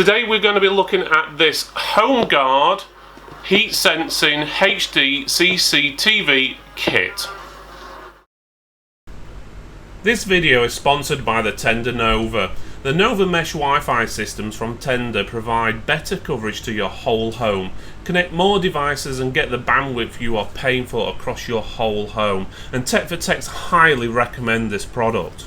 Today we're going to be looking at this Homeguard heat sensing HD Cctv kit. This video is sponsored by the Tender Nova. The Nova Mesh Wi-Fi systems from Tender provide better coverage to your whole home. Connect more devices and get the bandwidth you are paying for across your whole home. And Tech4Techs highly recommend this product.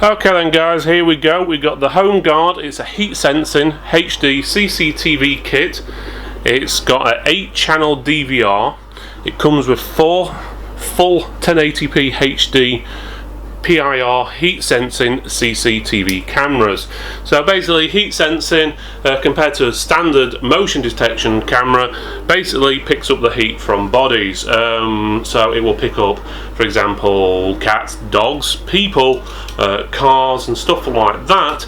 Okay then guys, here we go. We got the Homeguard. It's a heat sensing HD Cctv kit. It's got an 8-channel DVR. It comes with 4 full 1080p HD PIR heat sensing CCTV cameras. So basically heat sensing compared to a standard motion detection camera basically picks up the heat from bodies. So it will pick up, for example, cats, dogs, people, cars and stuff like that,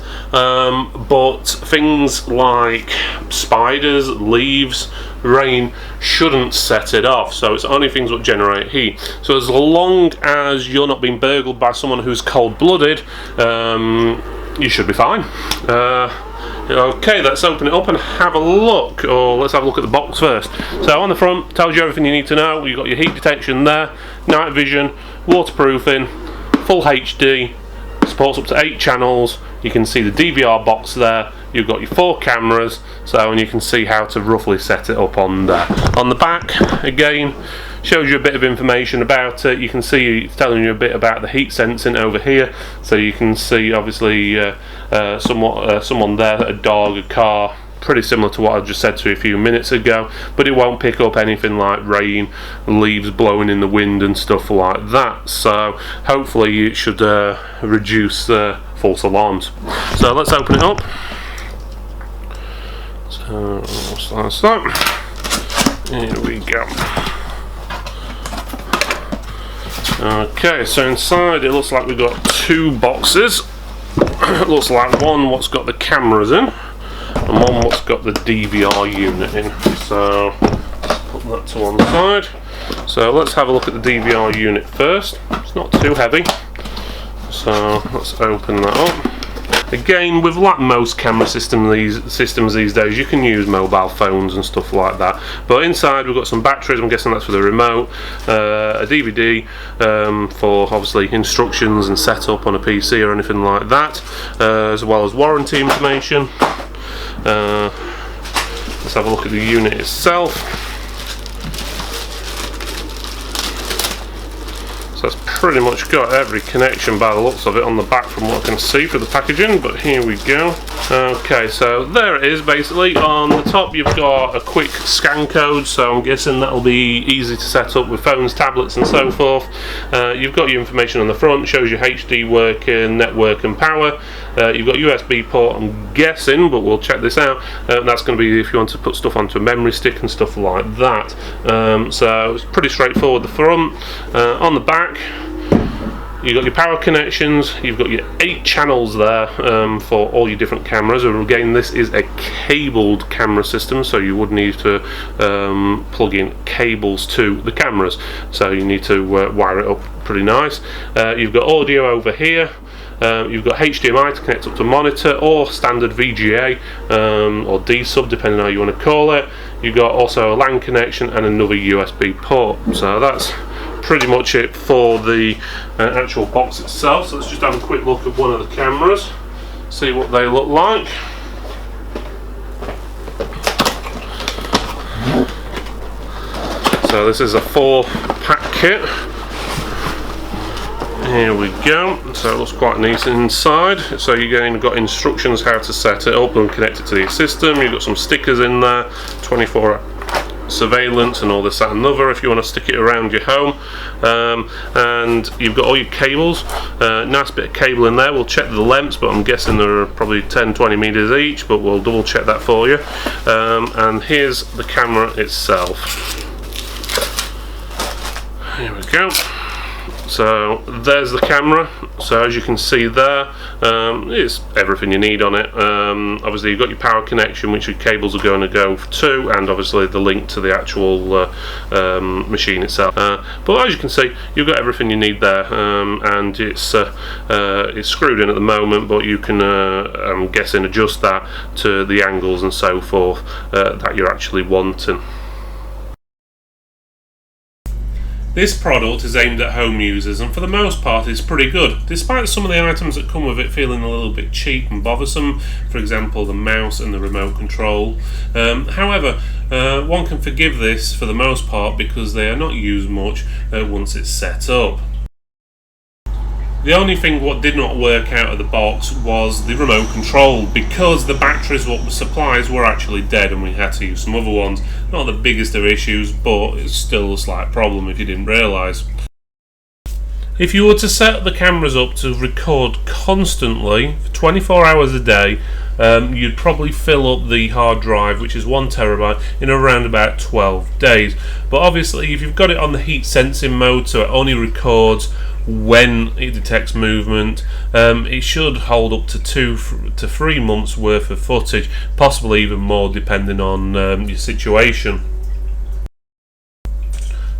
but things like spiders, leaves, rain shouldn't set it off. So it's only things that generate heat. So as long as you're not being burgled by someone who's cold-blooded, you should be fine. Okay, let's open it up and have a look, or let's have a look at the box first. So on the front, tells you everything you need to know. You've got your heat detection there, night vision, waterproofing, full HD, supports up to 8 channels. You can see the DVR box there. You've got your 4 cameras, and you can see how to roughly set it up on there. On the back, again, shows you a bit of information about it. You can see it's telling you a bit about the heat sensing over here. So you can see obviously someone there, a dog, a car, pretty similar to what I just said to you a few minutes ago, but it won't pick up anything like rain, leaves blowing in the wind and stuff like that. So hopefully it should reduce false alarms. So let's open it up. So that's that. Here we go. Okay, so inside it looks like we've got 2 boxes. It looks like one what's got the cameras in and one what's got the DVR unit in. So let's put that to one side. So let's have a look at the DVR unit first. It's not too heavy. So let's open that up. Again, with like most camera systems these days, you can use mobile phones and stuff like that. But inside we've got some batteries, I'm guessing that's for the remote, a DVD for obviously instructions and setup on a PC or anything like that, as well as warranty information. Let's have a look at the unit itself. So it's pretty much got every connection by the looks of it on the back from what I can see for the packaging, but here we go. Okay, so there it is basically. On the top you've got a quick scan code, so I'm guessing that'll be easy to set up with phones, tablets and so forth. You've got your information on the front, shows your HD working, network and power. You've got USB port, I'm guessing, but we'll check this out. That's going to be if you want to put stuff onto a memory stick and stuff like that. So it's pretty straightforward the front. On the back you've got your power connections, you've got your 8 channels there for all your different cameras. And again, this is a cabled camera system, so you would need to plug in cables to the cameras, so you need to wire it up pretty nice. You've got audio over here. You've got HDMI to connect up to monitor, or standard VGA or D-sub, depending on how you want to call it. You've got also a LAN connection and another USB port. So that's pretty much it for the actual box itself. So let's just have a quick look at one of the cameras, see what they look like. So this is a 4-pack kit. Here we go. So it looks quite nice inside. So you've got instructions how to set it up and connect it to the system. You've got some stickers in there, 24 surveillance and all this, that and another if you want to stick it around your home. And you've got all your cables, nice bit of cable in there. We'll check the lengths, but I'm guessing they're probably 10-20 meters each, but we'll double check that for you. And here's the camera itself. Here we go. So there's the camera. So as you can see there, it's everything you need on it. Obviously you've got your power connection, which your cables are going to go to, and obviously the link to the actual machine itself. But as you can see, you've got everything you need there, and it's screwed in at the moment, but you can, I'm guessing, adjust that to the angles and so forth that you're actually wanting. This product is aimed at home users, and for the most part it's pretty good, despite some of the items that come with it feeling a little bit cheap and bothersome, for example the mouse and the remote control. However, one can forgive this for the most part because they are not used much once it's set up. The only thing what did not work out of the box was the remote control, because the batteries what supplies were actually dead and we had to use some other ones. Not the biggest of issues, but it's still a slight problem if you didn't realise. If you were to set the cameras up to record constantly for 24 hours a day, you'd probably fill up the hard drive, which is 1 terabyte, in around about 12 days. But obviously if you've got it on the heat sensing mode, so it only records when it detects movement, it should hold up to 2 to 3 months worth of footage, possibly even more depending on your situation.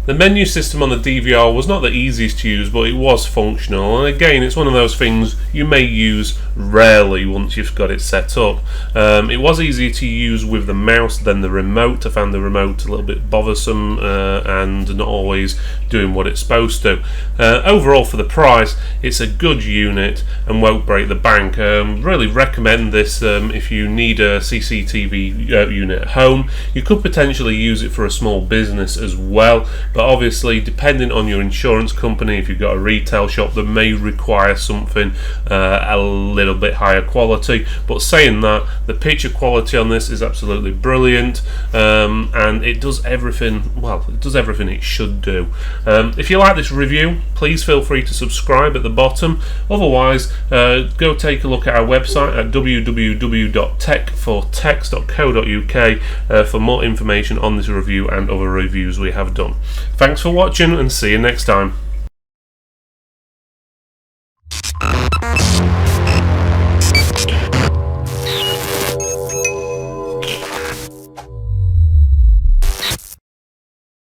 The menu system on the DVR was not the easiest to use, but it was functional, and again it's one of those things you may use rarely once you've got it set up. It was easier to use with the mouse than the remote. I found the remote a little bit bothersome and not always doing what it's supposed to. Overall, for the price, it's a good unit and won't break the bank. Really recommend this if you need a CCTV unit at home. You could potentially use it for a small business as well, but obviously depending on your insurance company, if you've got a retail shop, that may require something a little bit higher quality. But saying that, the picture quality on this is absolutely brilliant, and it does everything, well, it does everything it should do. If you like this review, please feel free to subscribe at the bottom. Otherwise, go take a look at our website at www.tech4text.co.uk for more information on this review and other reviews we have done. Thanks for watching, and see you next time.